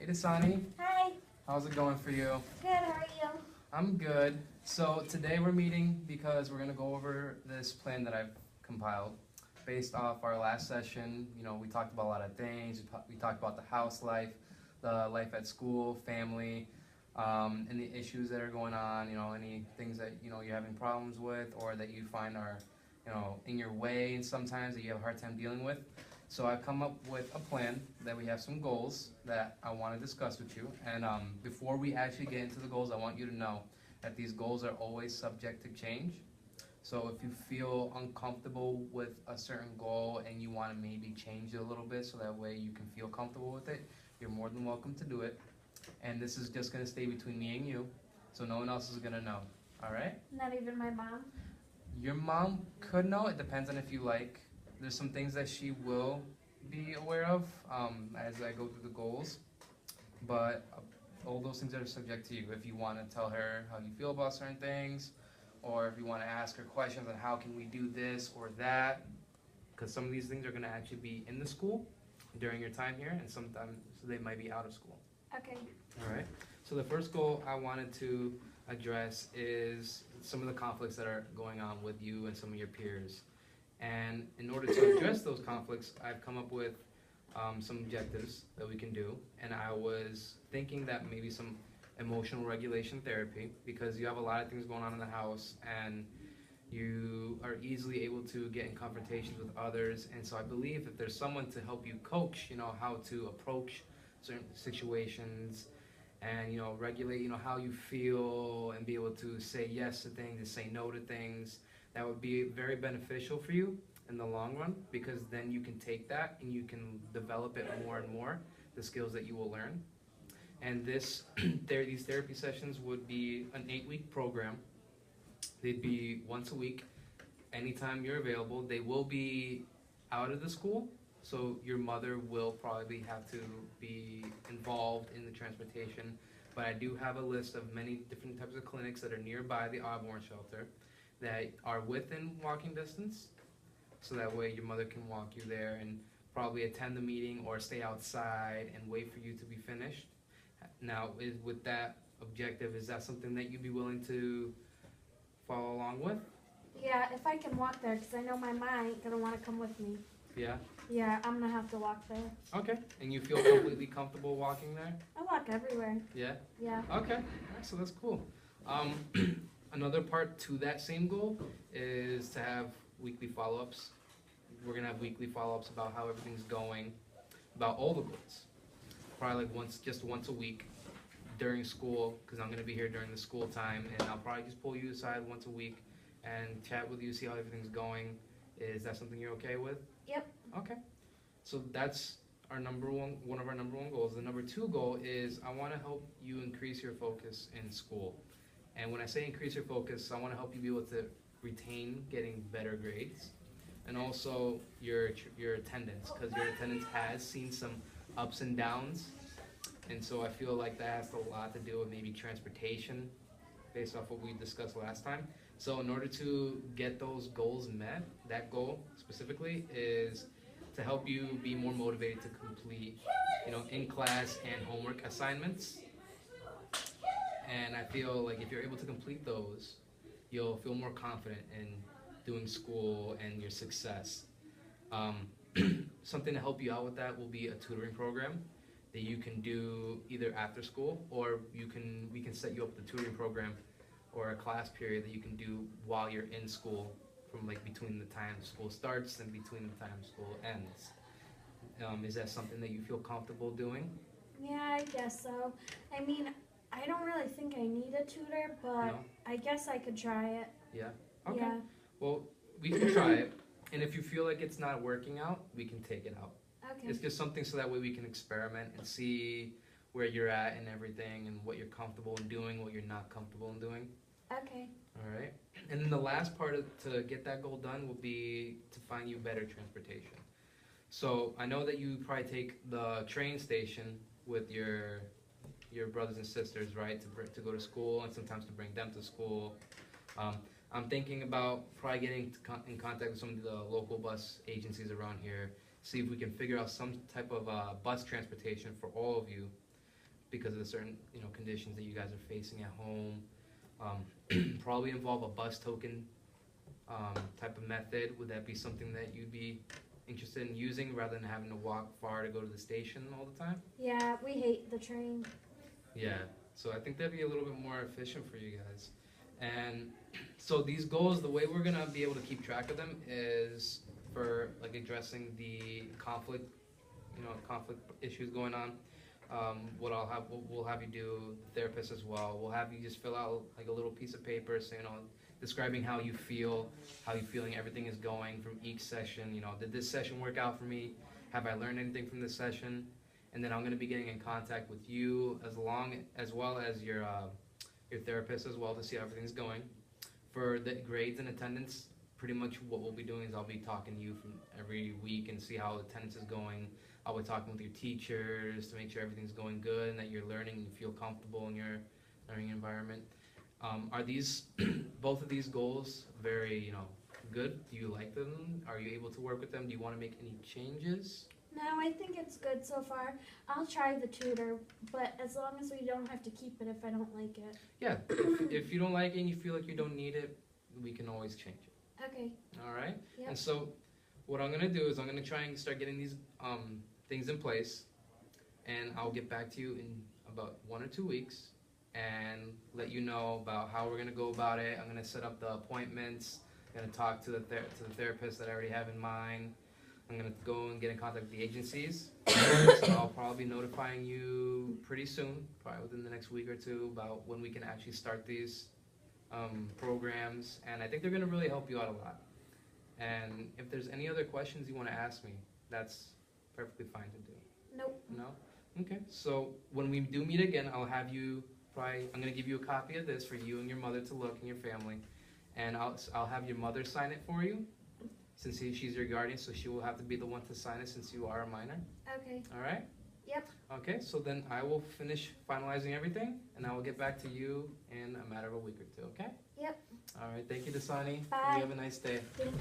Dasani, Hi. how's it going for you? Good, how are you? I'm good. So today we're meeting because we're gonna go over this plan that I've compiled based off our last session. You know, we talked about a lot of things. We talked about the house life, the life at school, family, and the issues that are going on. You know, any things that you're having problems with or that you find are in your way, and sometimes that you have a hard time dealing with. So I've come up with a plan that we have some goals that I want to discuss with you. And before we actually get into the goals, I want you to know that these goals are always subject to change. So if you feel uncomfortable with a certain goal and you want to maybe change it a little bit so that way you can feel comfortable with it, you're more than welcome to do it. And this is just going to stay between me and you, so no one else is going to know. All right? Not even my mom? Your mom could know. It depends on if you like. There's some things that she will be aware of as I go through the goals, but all those things are subject to you. If you want to tell her how you feel about certain things, or if you want to ask her questions on how can we do this or that, because some of these things are going to actually be in the school during your time here, and sometimes they might be out of school. Okay. All right. So the first goal I wanted to address is some of the conflicts that are going on with you and some of your peers. And in order to address those conflicts, I've come up with some objectives that we can do. And I was thinking that maybe some emotional regulation therapy, because you have a lot of things going on in the house and you are easily able to get in confrontations with others. And so I believe if there's someone to help you coach, how to approach certain situations and, regulate, how you feel and be able to say yes to things and say no to things, that would be very beneficial for you in the long run, because then you can take that and you can develop it more and more, the skills that you will learn. And these therapy sessions would be an 8-week program. They'd be once a week, anytime you're available. They will be out of the school, so your mother will probably have to be involved in the transportation. But I do have a list of many different types of clinics that are nearby the Osborne shelter that are within walking distance, so that way your mother can walk you there and probably attend the meeting or stay outside and wait for you to be finished. Now, with that objective, is that something that you'd be willing to follow along with? Yeah, if I can walk there, because I know my mom ain't going to want to come with me. Yeah? Yeah, I'm going to have to walk there. Okay. And you feel completely comfortable walking there? I walk everywhere. Yeah? Yeah. Okay. All right, so that's cool. Another part to that same goal is to have weekly follow-ups. We're going to have weekly follow-ups about how everything's going, about all the goals. Probably like once a week during school, because I'm going to be here during the school time, and I'll probably just pull you aside once a week and chat with you, see how everything's going. Is that something you're okay with? Yep. Okay. So that's one of our number one goals. The number 2 goal is I want to help you increase your focus in school. And when I say increase your focus, I want to help you be able to retain getting better grades, and also your attendance, because your attendance has seen some ups and downs. And so I feel like that has a lot to do with maybe transportation, based off what we discussed last time. So in order to get those goals met, that goal specifically is to help you be more motivated to complete, in-class and homework assignments. And I feel like if you're able to complete those, you'll feel more confident in doing school and your success. Something to help you out with that will be a tutoring program that you can do either after school, or we can set you up the tutoring program or a class period that you can do while you're in school, from like between the time school starts and between the time school ends. Is that something that you feel comfortable doing? Yeah, I guess so. I mean, I don't really think I need a tutor, but No? I guess I could try it. Yeah? Okay. Yeah. Well, we can try it, and if you feel like it's not working out, we can take it out. Okay. It's just something so that way we can experiment and see where you're at and everything, and what you're comfortable in doing, what you're not comfortable in doing. Okay. All right. And then the last part to get that goal done will be to find you better transportation. So I know that you probably take the train station with your brothers and sisters, right, to go to school, and sometimes to bring them to school. I'm thinking about probably getting in contact with some of the local bus agencies around here, see if we can figure out some type of bus transportation for all of you. because of the certain, conditions that you guys are facing at home. Probably involve a bus token type of method. Would that be something that you'd be interested in using rather than having to walk far to go to the station all the time? Yeah, we hate the train. Yeah, so I think that'd be a little bit more efficient for you guys. And so these goals, the way we're gonna be able to keep track of them is for like addressing the conflict, conflict issues going on. What we'll have you do, the therapist as well. We'll have you just fill out like a little piece of paper saying, describing how you feel, how you feeling everything is going from each session. Did this session work out for me? Have I learned anything from this session? And then I'm going to be getting in contact with you as well as your therapist as well to see how everything's going. For the grades and attendance, pretty much what we'll be doing is I'll be talking to you from every week and see how attendance is going. I'll be talking with your teachers to make sure everything's going good and that you're learning and you feel comfortable in your learning environment. Are these both of these goals very, good? Do you like them? Are you able to work with them? Do you want to make any changes? No, I think it's good so far. I'll try the tutor, but as long as we don't have to keep it if I don't like it. Yeah, if you don't like it and you feel like you don't need it, we can always change it. Okay. All right? Yep. And so what I'm going to do is I'm going to try and start getting these things in place, and I'll get back to you in about 1 or 2 weeks and let you know about how we're going to go about it. I'm going to set up the appointments. I'm going to talk to the therapist that I already have in mind. I'm going to go and get in contact with the agencies. So I'll probably be notifying you pretty soon, probably within the next week or two, about when we can actually start these programs. And I think they're going to really help you out a lot. And if there's any other questions you want to ask me, that's perfectly fine to do. Nope. No? Okay. So when we do meet again, I'll have you I'm going to give you a copy of this for you and your mother to look and your family. And I'll have your mother sign it for you, since she's your guardian, so she will have to be the one to sign it since you are a minor. Okay. All right? Yep. Okay, so then I will finish finalizing everything, and I will get back to you in a matter of a week or two, okay? Yep. All right, thank you, Dasani. Bye. You have a nice day. Thanks.